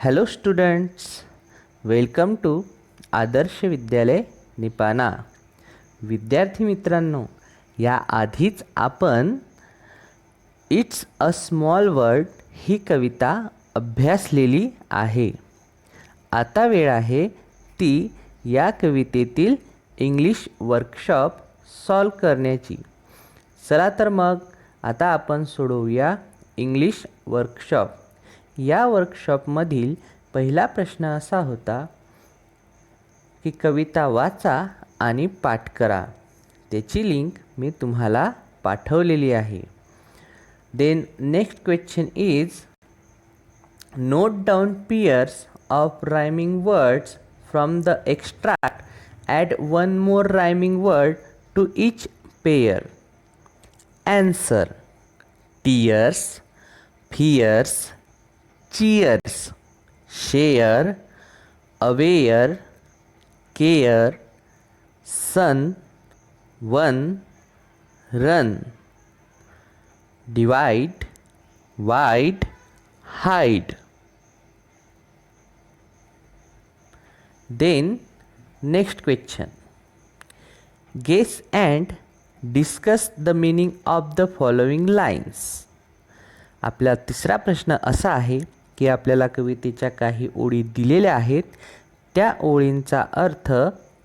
Hello students, welcome to Adarsh Vidyalaya निपाना. विद्यार्थी मित्रांनो, या आधीच आपण इट्स अ स्मॉल वर्ल्ड ही कविता अभ्यासलेली आहे. आता वेळ आहे ती या कवितेतील इंग्लिश वर्कशॉप सॉल्व करण्याची. चला तर मग आता आपण सोडवूया इंग्लिश वर्कशॉप. या वर्कशॉपमधील पहिला प्रश्न असा होता की कविता वाचा आणि पाठ करा. त्याची लिंक मी तुम्हाला पाठवलेली आहे. Then next question is note down pairs of rhyming words from the extract. Add one more rhyming word to each pair. Answer: tears, fears, cheers, share, aware, care, sun, one, run, divide, wide, hide. Then next question. Guess and discuss the meaning of the following lines. आपला तिसरा प्रश्न असा आहे की आपल्याला कवितेच्या काही ओळी दिलेल्या आहेत, त्या ओळींचा अर्थ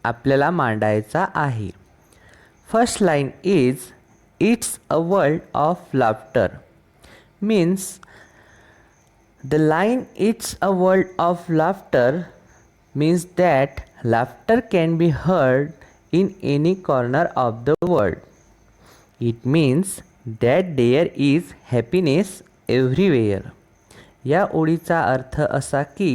आपल्याला मांडायचा आहे. First line is it's a world of laughter. Means the line it's a world of laughter means that laughter can be heard in any corner of the world. It means that there is happiness everywhere. या ओळीचा अर्थ असा की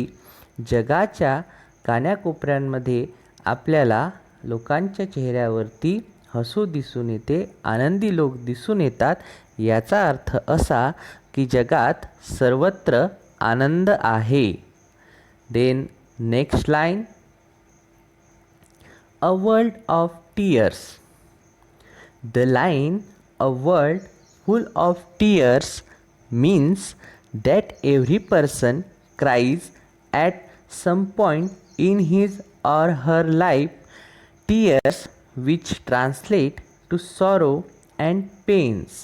जगाच्या कानाकोपऱ्यांमध्ये आपल्याला लोकांच्या चेहऱ्यावरती हसू दिसून येते, आनंदी लोक दिसून येतात. याचा अर्थ असा की जगात सर्वत्र आनंद आहे. Then next line, a world of tears. The line a world full of tears means that every person cries at some point in his or her life. Tears which translate to sorrow and pains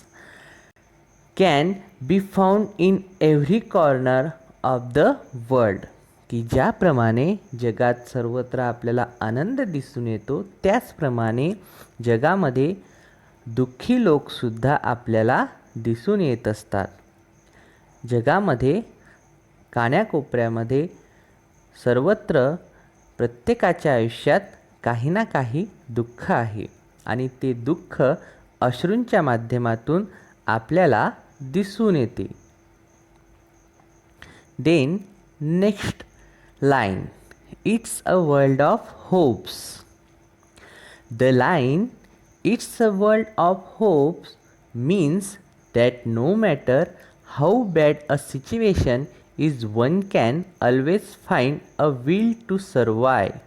can be found in every corner of the world. की ज्याप्रमाणे जगात सर्वत्र आपल्याला आनंद दिसून येतो, त्याचप्रमाणे जगामध्ये दुःखी लोकसुद्धा आपल्याला दिसून येत असतात. जगामध्ये कानाकोपऱ्यामध्ये सर्वत्र प्रत्येकाच्या आयुष्यात काही ना काही दुःख आहे आणि ते दुःख अश्रूंच्या माध्यमातून आपल्याला दिसून येते. Then next line, it's a world of hopes. The line It's a world of hopes means that no matter how bad a situation is, one can always find a will to survive.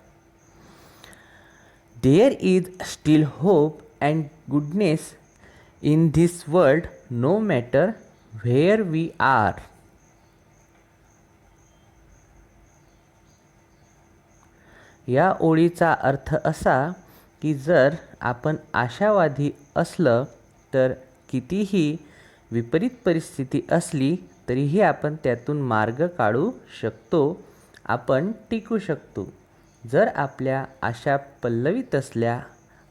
There is still hope and goodness in this world, no matter where we are. या ओळीचा अर्थ असा की जर आपण आशावादी असलं तर कितीही विपरीत परिस्थिती असली तरीही आपण त्यातून मार्ग काढू शकतो, आपण टिकू शकतो. जर आपल्या आशा पल्लवीत असल्या,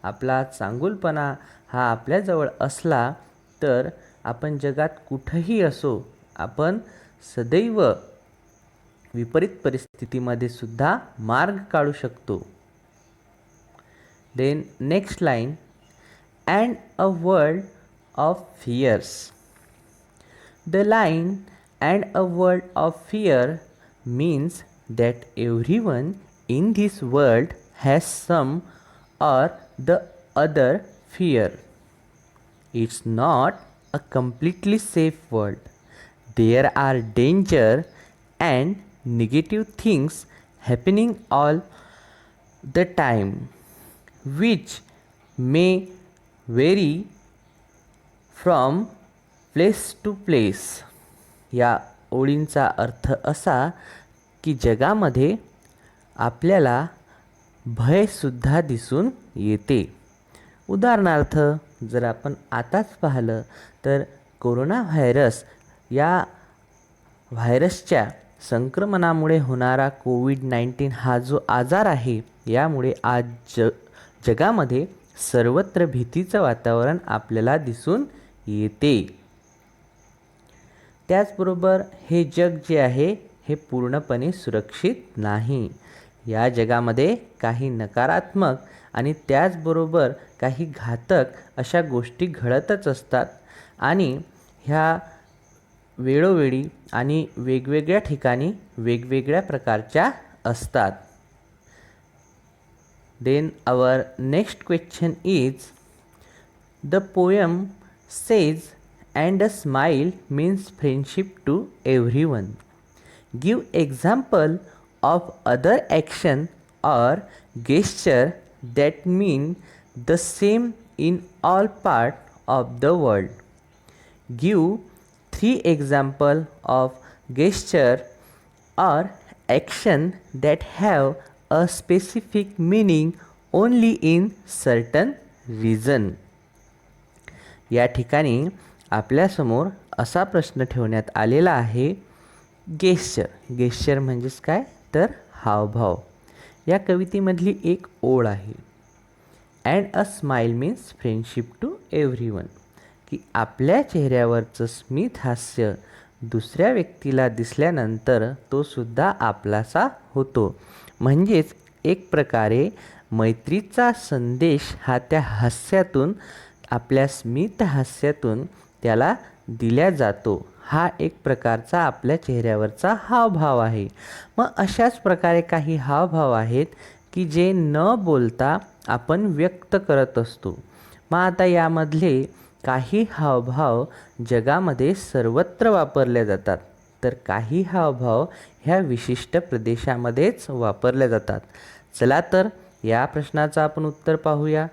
आपला चांगुलपणा हा आपल्याजवळ असला तर आपण जगात कुठंही असो, आपण सदैव विपरीत परिस्थितीमध्ये सुद्धा मार्ग काढू शकतो. Then next line, and a world of fears. The line and a world of fear means that everyone in this world has some or the other fear. It's not a completely safe world. There are danger and negative things happening all the time, which may vary from place to place. या ओळींचा अर्थ असा की जगामध्ये आपल्याला भयसुद्धा दिसून येते. उदाहरणार्थ जर आपण आताच पाहिलं तर कोरोना व्हायरस या व्हायरसच्या संक्रमणामुळे होणारा कोविड-19 हा जो आजार आहे, यामुळे आज जगामध्ये सर्वत्र भीतीचं वातावरण आपल्याला दिसून येते. त्याचबरोबर हे जग जे आहे हे पूर्णपणे सुरक्षित नाही. या जगामध्ये काही नकारात्मक आणि त्याचबरोबर काही घातक अशा गोष्टी घडतच असतात आणि ह्या वेळोवेळी आणि वेगवेगळ्या ठिकाणी वेगवेगळ्या प्रकारच्या असतात. Then our next question is, the poem says, and a smile means friendship to everyone. Give example of other action or gesture that mean the same in all part of the world. Give 3 example of gesture or action that have a specific meaning only in certain region. या ठिकाणी आपल्यासमोर असा प्रश्न ठेवण्यात आलेला आहे. Gesture म्हणजेच काय तर हावभाव. या कवितेमधली एक ओळ आहे, and a smile means friendship to everyone, की आपल्या चेहऱ्यावरचं स्मित हास्य दुसऱ्या व्यक्तीला दिसल्यानंतर तो सुद्धा आपलासा होतो. म्हणजेच एक प्रकारे मैत्रीचा संदेश हा त्या हास्यातून, आपल्या स्मित हास्यातून त्याला दिला जातो. हा एक प्रकारचा आपल्या चेहऱ्यावरचा हावभाव आहे. मग अशाच प्रकारे काही हावभाव आहेत की जे न बोलता आपण व्यक्त करत असतो. मग आता यामधले काही हावभाव जगामध्ये सर्वत्र वापरले जातात, तर काही हावभाव ह्या विशिष्ट प्रदेशामध्येच वापरले जातात. चला तर या प्रश्नाचं आपण उत्तर पाहूया.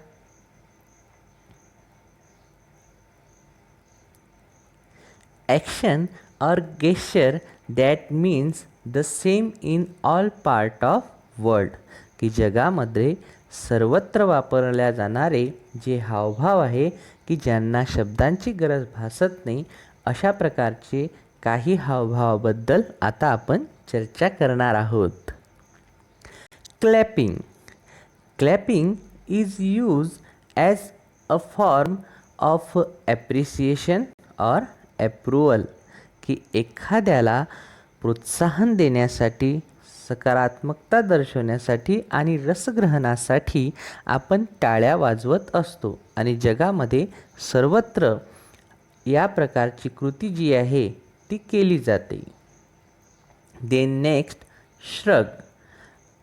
Action or gesture that means the same in all part of world, की जगामध्ये सर्वत्र वापरल्या जाणारे जे हावभाव आहे की ज्यांना शब्दांची गरज भासत नाही, अशा प्रकारचे काही हावभावाबद्दल आता आपण चर्चा करणार आहोत. Clapping. Clapping is use as a form of appreciation और अप्रूवल, की एखाद्याला प्रोत्साहन देण्यासाठी, सकारात्मकता दर्शवण्यासाठी आणि रसग्रहणासाठी आपण टाळ्या वाजवत असतो आणि जगामध्ये सर्वत्र या प्रकारची कृती जी आहे ती केली जाते. Then next shrug.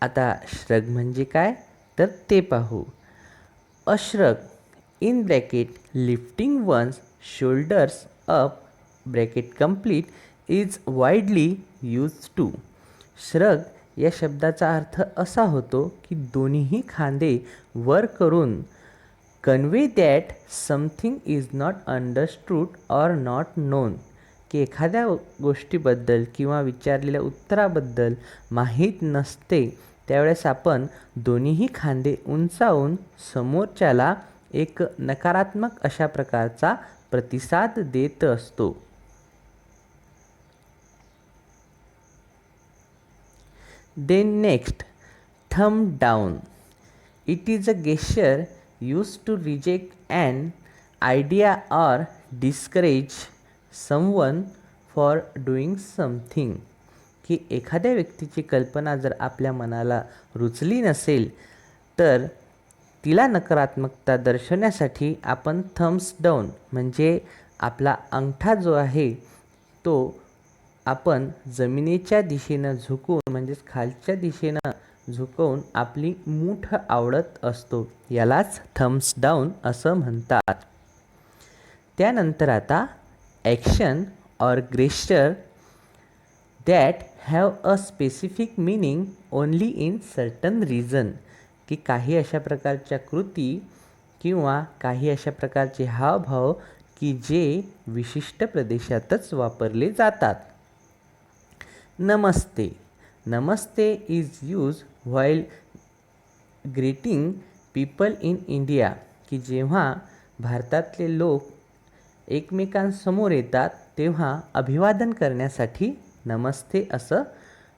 आता श्रग म्हणजे काय तर ते पाहू. A shrug in bracket lifting one's shoulders up bracket complete is widely use to. Shrug या शब्दाचा अर्थ असा होतो की दोन्हीही खांदे वर करून convey that something is not understood or not non, की एखाद्या गोष्टीबद्दल किंवा विचारलेल्या उत्तराबद्दल माहीत नसते त्यावेळेस आपण दोन्हीही खांदे उंचावून समोरच्याला एक नकारात्मक अशा प्रकारचा प्रतिसाद देत असतो. Then next, thumb down. It is a gesture used to reject an idea or discourage someone for doing something, की एखाद्या व्यक्तीची कल्पना जर आपल्या मनाला रुचली नसेल तर तिला नकारात्मकता दर्शवण्यासाठी आपण थम्स डाऊन म्हणजे आपला अंगठा जो आहे तो आपण जमिनीच्या दिशेनं झुकवून म्हणजेच खालच्या दिशेनं झुकवून आपली मूठ आवळत असतो. यालाच थम्स डाऊन असं म्हणतात. त्यानंतर आता action or gesture that have a specific meaning only in certain region, की काही अशा प्रकारच्या कृती किंवा काही अशा प्रकारचे हावभाव की जे विशिष्ट प्रदेशातच वापरले जातात. नमस्ते. Namaste is use while greeting people in India, की जेव्हा भारतातले लोक एकमेकांसमोर येतात तेव्हा अभिवादन करण्यासाठी नमस्ते असं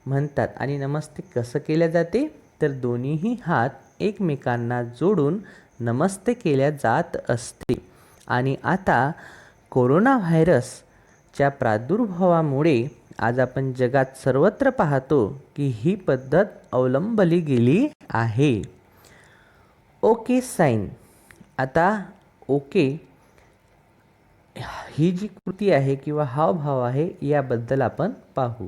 म्हणतात. आणि नमस्ते कसं केल्या जाते, तर दोन्हीही हात एकमेकांना जोडून नमस्ते केल्या जात असते. आणि आता कोरोना व्हायरसच्या प्रादुर्भावामुळे आज आपण जगात सर्वत्र पाहतो की ही पद्धत अवलंबली गेली आहे. Okay sign. आता ओके ही जी कृती आहे किंवा हावभाव आहे याबद्दल आपण पाहू.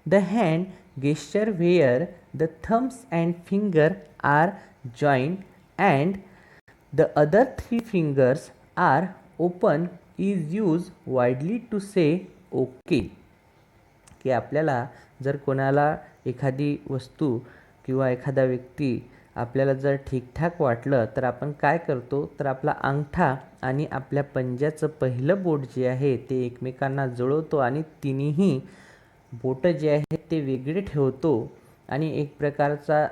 The hand gesture where the thumbs and finger are joint and the other 3 fingers are open is use widely to say okay. की आपल्याला जर कोणाला एखादी वस्तू किंवा एखादा व्यक्ती आपल्याला जर ठीकठाक वाटलं तर आपण काय करतो, तर आपला अंगठा आणि आपल्या पंजाचं पहिलं बोट जे आहे ते एकमेकांना जुळवतो आणि तिन्ही बोटं जे आहेत ते वेगळे ठेवतो आणि एक प्रकारचा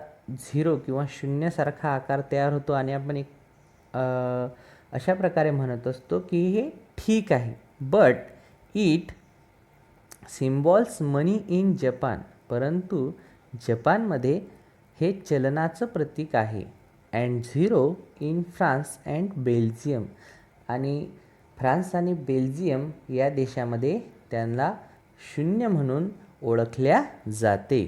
0 किंवा शून्यासारखा आकार तयार होतो आणि आपण एक अशा प्रकारे म्हणत असतो की हे ठीक आहे. But it symbols money in Japan. परंतु जपानमध्ये हे चलनाचं प्रतीक आहे. And 0 in France and Belgium. आणि फ्रान्स आणि बेल्जियम या देशामध्ये त्यांना 0 म्हणून ओळखल्या जाते.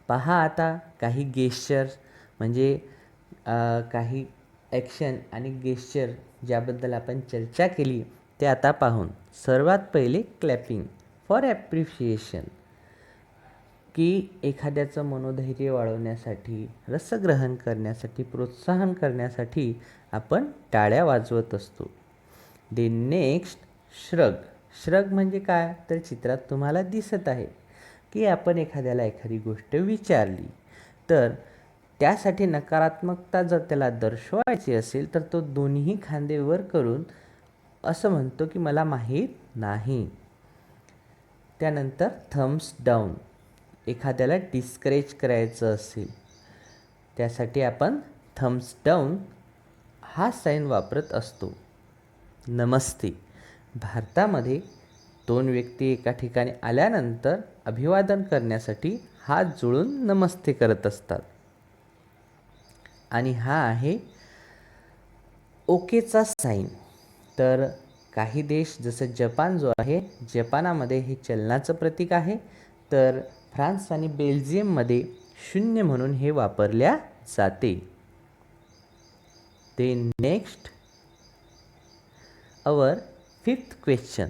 पहा आता काही गेस्चर म्हणजे काही ॲक्शन आणि गेस्चर ज्याबद्दल आपण चर्चा केली ते आता पाहून. सर्वात पहिले क्लॅपिंग फॉर ॲप्रिशिएशन, की एखाद्याचं मनोधैर्य वाढवण्यासाठी, रसग्रहण करण्यासाठी, प्रोत्साहन करण्यासाठी आपण टाळ्या वाजवत असतो. दे नेक्स्ट श्रग. श्रग म्हणजे काय, तर चित्रात तुम्हाला दिसत आहे की आपण एखाद्याला एखादी गोष्ट विचारली तर त्यासाठी नकारात्मकता जर त्याला दर्शवायची असेल तर तो दोन्ही खांदे वर करून असं म्हणतो की मला माहीत नाही. त्यानंतर थम्स डाऊन. एखाद्याला डिस्करेज करायचं असेल त्यासाठी आपण थम्स डाऊन हा साईन वापरत असतो. नमस्ते. भारतामध्ये 2 व्यक्ती एका ठिकाणी आल्यानंतर अभिवादन करण्यासाठी हात जोडून नमस्ते करत असतात. आणि हा आहे ओकेचा साईन. तर काही देश जसं जपान जो आहे, जपानामध्ये हे चलनाचं प्रतीक आहे, तर फ्रान्स आणि बेल्जियममध्ये 0 म्हणून हे वापरल्या जाते. ते next our 5th question.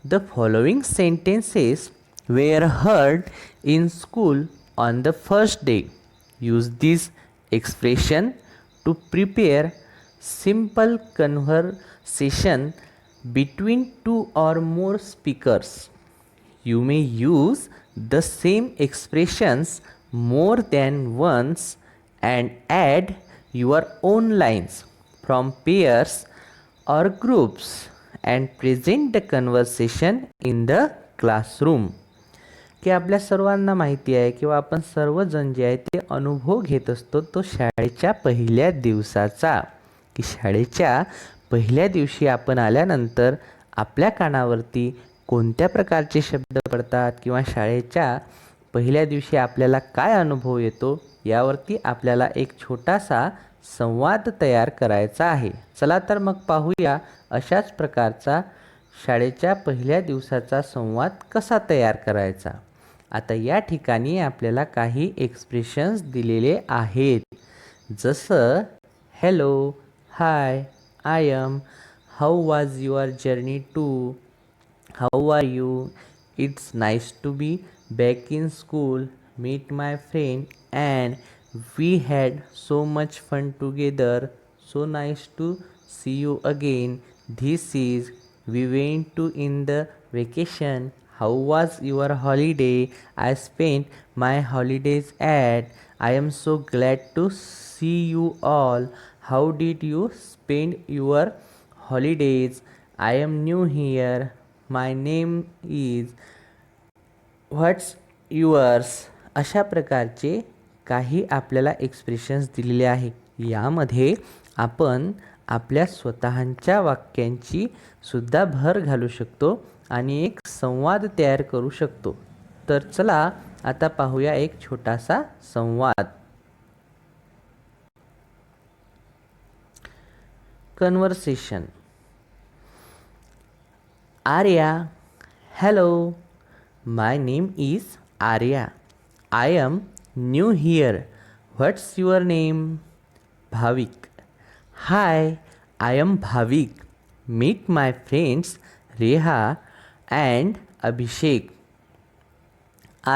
The following sentences were heard in school on the first day. Use this expression to prepare simple conversation between 2 or more speakers. You may use the same expressions more than once and add your own lines from pairs or groups and present the conversation in the classroom. की आपल्या सर्वांना माहिती आहे किंवा आपण सर्वजण जे आहे ते अनुभव घेत असतो तो शाळेच्या पहिल्या दिवसाचा. की शाळेच्या पहिल्या दिवशी आपण आल्यानंतर आपल्या कानावरती कोणत्या प्रकारचे शब्द पडतात किंवा शाळेच्या पहिल्या दिवशी आपल्याला काय अनुभव येतो यावरती आपल्याला एक छोटासा संवाद तयार करायचा आहे. चला तर मग पाहूया अशाच प्रकारचा शाळेच्या पहिल्या दिवसाचा संवाद कसा तयार करायचा. आता या ठिकाणी आपल्याला काही एक्सप्रेशन्स दिलेले आहेत. जसं hello, hi, I am, how was your journey to, how are you, it's nice to be back in school, meet my friend and we had so much fun together, so nice to see you again, this is, we went to in the vacation, how was your holiday, I spent my holidays at, I am so glad to see you all, how did you spend your holidays, I am new here, my name is, what's yours, अशा प्रकारचे काही आपल्याला expressions दिलेले आहे. यामध्ये आपण आपल्या स्वतःच्या वाक्यांची सुद्धा भर घालू शकतो आणि एक संवाद तयार करू शकतो. तर चला आता पाहूया एक छोटासा संवाद. Conversation. Arya, hello, my name is Arya. I am new here. What's your name? Bhavik. Hi, I am Bhavik. Meet my friends Reha and Abhishek.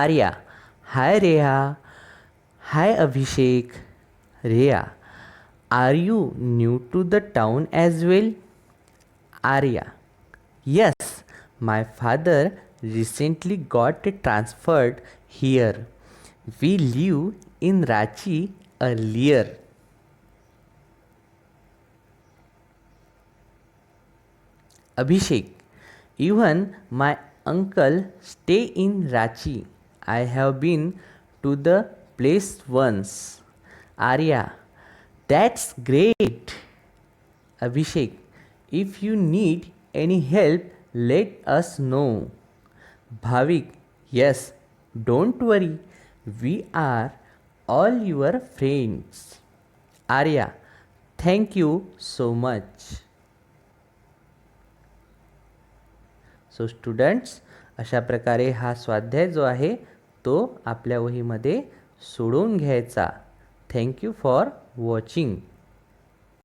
Arya. Hi Reha. Hi Abhishek. Reha. Are you new to the town as well? Arya. Yes, my father recently got transferred here. We live in Ranchi earlier. Abhishek. Even my uncle stay in Ranchi. I have been to the place once. Arya. That's great. Abhishek. If you need any help, let us know. Bhavik. Yes, don't worry. We are all your friends. Arya. Thank you so much. So students, अशा प्रकारे हा स्वाध्याय जो आहे तो आपल्या वहीमध्ये सोडवून घ्यायचा. Thank you for watching.